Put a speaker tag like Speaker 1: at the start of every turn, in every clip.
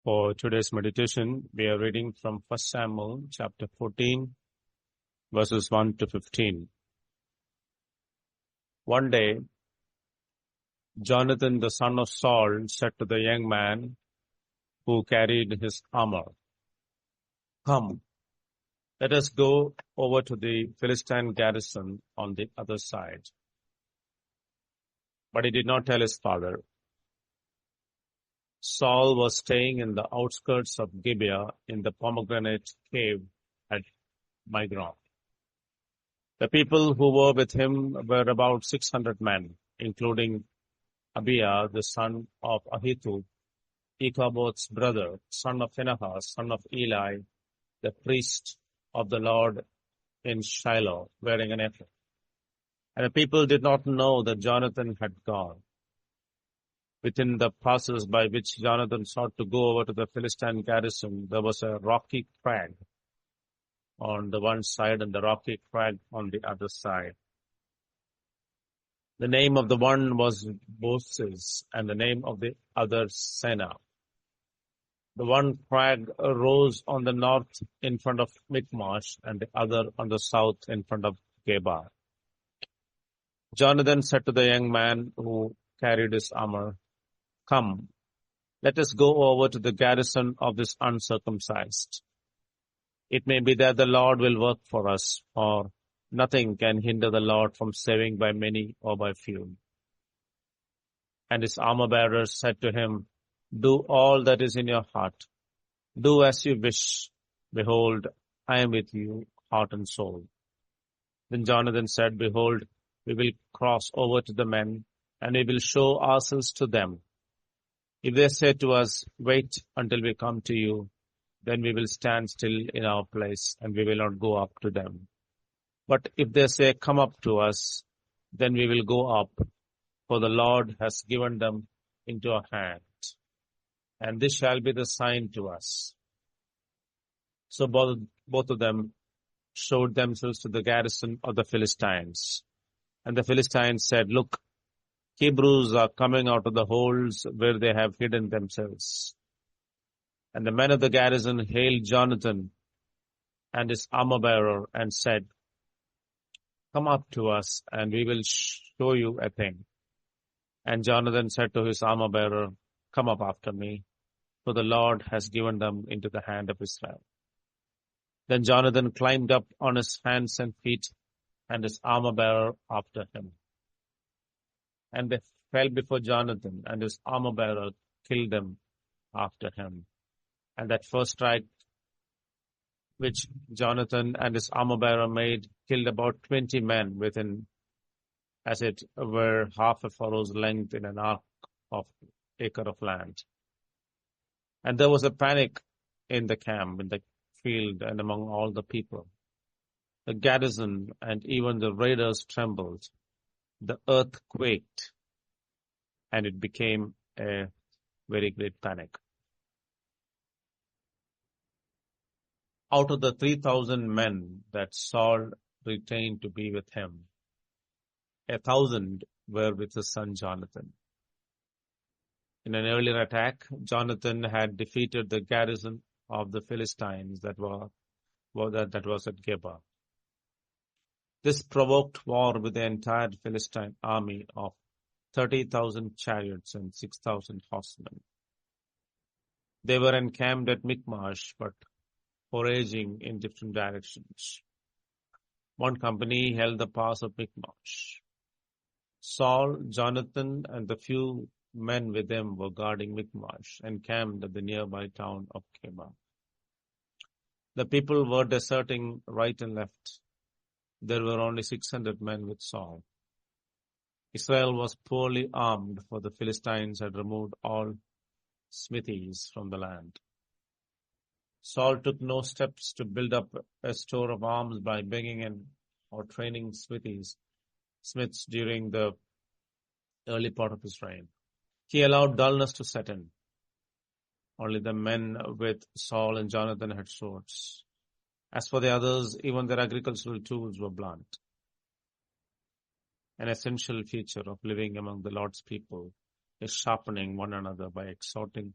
Speaker 1: For today's meditation, we are reading from 1 Samuel chapter 14, verses 1 to 15. One day, Jonathan, the son of Saul, said to the young man who carried his armor, "Come, let us go over to the Philistine garrison on the other side." But he did not tell his father. Saul was staying in the outskirts of Gibeah in the pomegranate cave at Migron. The people who were with him were about 600 men, including Abiah, the son of Ahitub, Ichabod's brother, son of Phinehas, son of Eli, the priest of the Lord in Shiloh, wearing an ephod. And the people did not know that Jonathan had gone. Within the passes by which Jonathan sought to go over to the Philistine garrison, there was a rocky crag on the one side and the rocky crag on the other side. The name of the one was Boses, and the name of the other Seneh. The one crag rose on the north in front of Michmash, and the other on the south in front of Geba. Jonathan said to the young man who carried his armor, "Come, let us go over to the garrison of this uncircumcised. It may be that the Lord will work for us, for nothing can hinder the Lord from saving by many or by few." And his armor-bearers said to him, "Do all that is in your heart. Do as you wish. Behold, I am with you, heart and soul." Then Jonathan said, "Behold, we will cross over to the men, and we will show ourselves to them. If they say to us, 'Wait until we come to you,' then we will stand still in our place, and we will not go up to them. But if they say, 'Come up to us,' then we will go up, for the Lord has given them into our hand. And this shall be the sign to us." So both of them showed themselves to the garrison of the Philistines. And the Philistines said, "Look, Hebrews are coming out of the holes where they have hidden themselves." And the men of the garrison hailed Jonathan and his armor-bearer and said, "Come up to us, and we will show you a thing." And Jonathan said to his armor-bearer, "Come up after me, for the Lord has given them into the hand of Israel." Then Jonathan climbed up on his hands and feet, and his armor-bearer after him. And they fell before Jonathan, and his armor-bearer killed them after him. And that first strike which Jonathan and his armor-bearer made killed about 20 men within, as it were, half a furrow's length in an acre of land. And there was a panic in the camp, in the field, and among all the people. The garrison and even the raiders trembled. The earth quaked, and it became a very great panic. Out of the 3,000 men that Saul retained to be with him, 1,000 were with his son Jonathan. In an earlier attack, Jonathan had defeated the garrison of the Philistines that was at Geba. This provoked war with the entire Philistine army of 30,000 chariots and 6,000 horsemen. They were encamped at Michmash, but foraging in different directions. One company held the pass of Michmash. Saul, Jonathan, and the few men with them were guarding Michmash, encamped at the nearby town of Geba. The people were deserting right and left. There were only 600 men with Saul. Israel was poorly armed, for the Philistines had removed all smithies from the land. Saul took no steps to build up a store of arms by bringing in or training smiths during the early part of his reign. He allowed dullness to set in. Only the men with Saul and Jonathan had swords. As for the others, even their agricultural tools were blunt. An essential feature of living among the Lord's people is sharpening one another by exhorting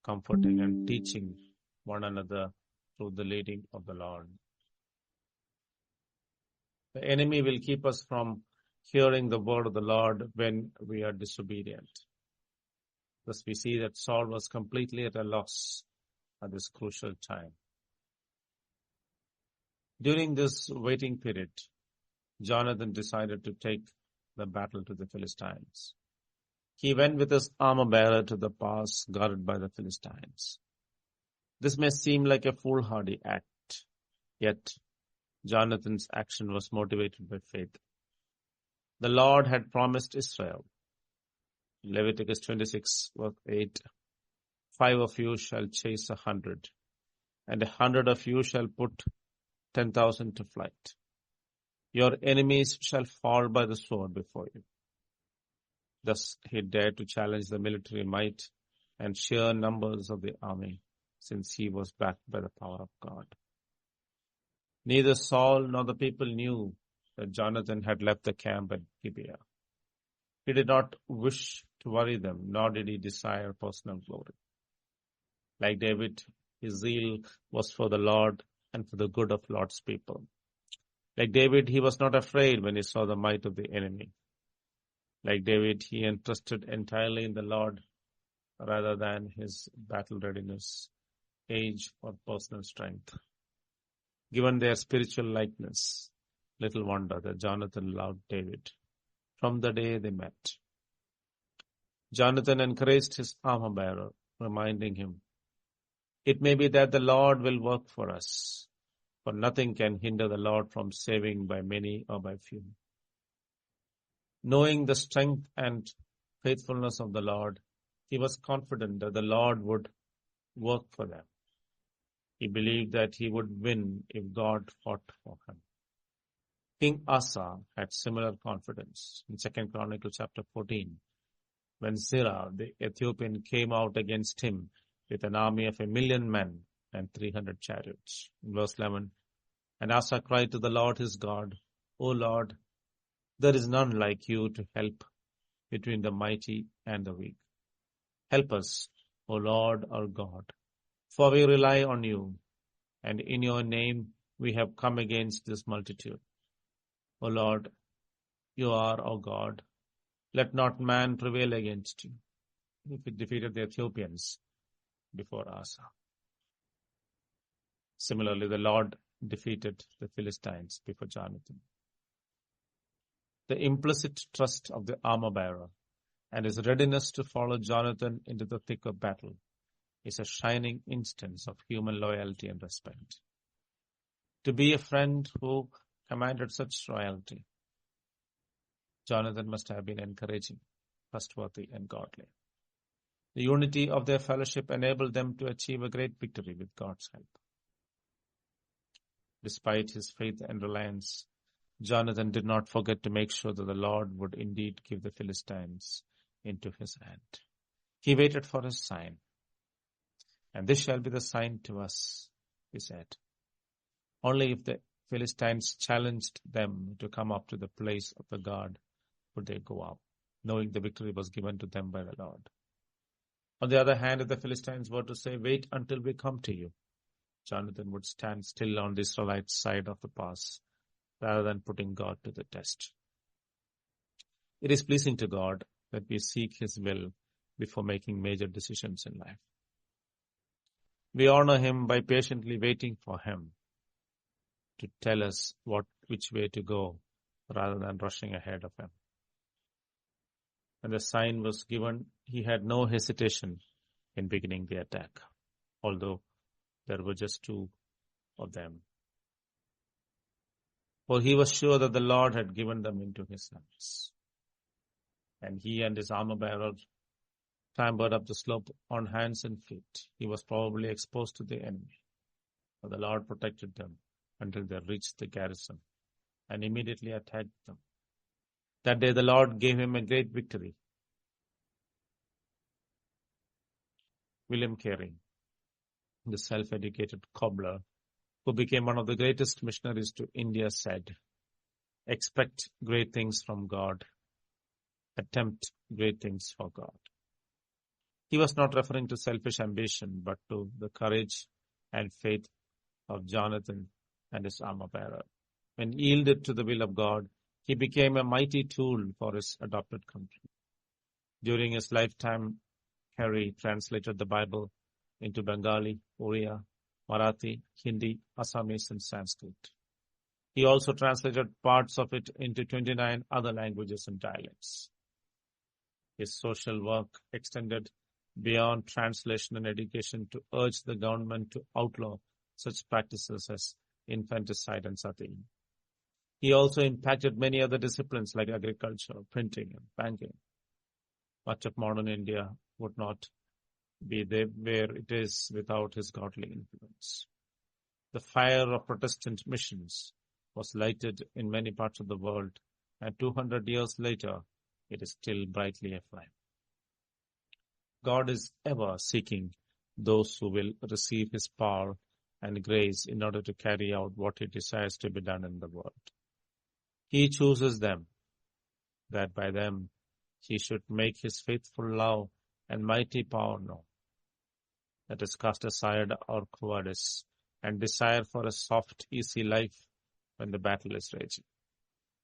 Speaker 1: comforting and teaching one another through the leading of the Lord. The enemy will keep us from hearing the word of the Lord when we are disobedient. Thus we see that Saul was completely at a loss at this crucial time. During this waiting period, Jonathan decided to take the battle to the Philistines. He went with his armor bearer to the pass guarded by the Philistines. This may seem like a foolhardy act, yet Jonathan's action was motivated by faith. The Lord had promised Israel. Leviticus 26, verse 8, 5 of you shall chase 100, and 100 of you shall put 10,000 to flight. Your enemies shall fall by the sword before you. Thus he dared to challenge the military might and sheer numbers of the army, since he was backed by the power of God. Neither Saul nor the people knew that Jonathan had left the camp at Gibeah. He did not wish to worry them, nor did he desire personal glory. Like David, his zeal was for the Lord and for the good of Lord's people. Like David, he was not afraid when he saw the might of the enemy. Like David, he entrusted entirely in the Lord rather than his battle readiness, age, or personal strength. Given their spiritual likeness, little wonder that Jonathan loved David from the day they met. Jonathan encouraged his armor bearer, reminding him, "It may be that the Lord will work for us, for nothing can hinder the Lord from saving by many or by few." Knowing the strength and faithfulness of the Lord, he was confident that the Lord would work for them. He believed that he would win if God fought for him. King Asa had similar confidence in 2 Chronicles chapter 14, when Zerah, the Ethiopian, came out against him with an army of 1,000,000 men and 300 chariots. In verse 11, and Asa cried to the Lord his God, "O Lord, there is none like you to help between the mighty and the weak. Help us, O Lord our God, for we rely on you, and in your name we have come against this multitude. O Lord, you are our God. Let not man prevail against you." He defeated the Ethiopians before Asa. Similarly, the Lord defeated the Philistines before Jonathan. The implicit trust of the armor bearer and his readiness to follow Jonathan into the thick of battle is a shining instance of human loyalty and respect. To be a friend who commanded such loyalty, Jonathan must have been encouraging, trustworthy, and godly. The unity of their fellowship enabled them to achieve a great victory with God's help. Despite his faith and reliance, Jonathan did not forget to make sure that the Lord would indeed give the Philistines into his hand. He waited for his sign. "And this shall be the sign to us," he said. Only if the Philistines challenged them to come up to the place of the guard would they go up, knowing the victory was given to them by the Lord. On the other hand, if the Philistines were to say, "Wait until we come to you," Jonathan would stand still on the Israelites' side of the pass, rather than putting God to the test. It is pleasing to God that we seek his will before making major decisions in life. We honor him by patiently waiting for him to tell us which way to go, rather than rushing ahead of him. When the sign was given, he had no hesitation in beginning the attack, although there were just 2 of them. For he was sure that the Lord had given them into his hands. And he and his armor bearer clambered up the slope on hands and feet. He was probably exposed to the enemy, but the Lord protected them until they reached the garrison and immediately attacked them. That day the Lord gave him a great victory. William Carey, the self-educated cobbler who became one of the greatest missionaries to India, said, "Expect great things from God. Attempt great things for God." He was not referring to selfish ambition, but to the courage and faith of Jonathan and his armor bearer. When yielded to the will of God, he became a mighty tool for his adopted country. During his lifetime, Harry translated the Bible into Bengali, Oriya, Marathi, Hindi, Assamese, and Sanskrit. He also translated parts of it into 29 other languages and dialects. His social work extended beyond translation and education to urge the government to outlaw such practices as infanticide and sati. He also impacted many other disciplines like agriculture, printing, and banking. Much of modern India would not be there where it is without his godly influence. The fire of Protestant missions was lighted in many parts of the world, and 200 years later, it is still brightly aflame. God is ever seeking those who will receive his power and grace in order to carry out what he desires to be done in the world. He chooses them, that by them he should make his faithful love and mighty power known. Let us cast aside our cowardice and desire for a soft, easy life when the battle is raging.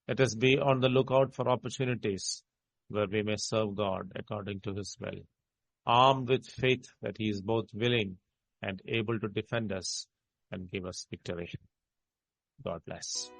Speaker 1: Let us be on the lookout for opportunities where we may serve God according to his will, armed with faith that he is both willing and able to defend us and give us victory. God bless.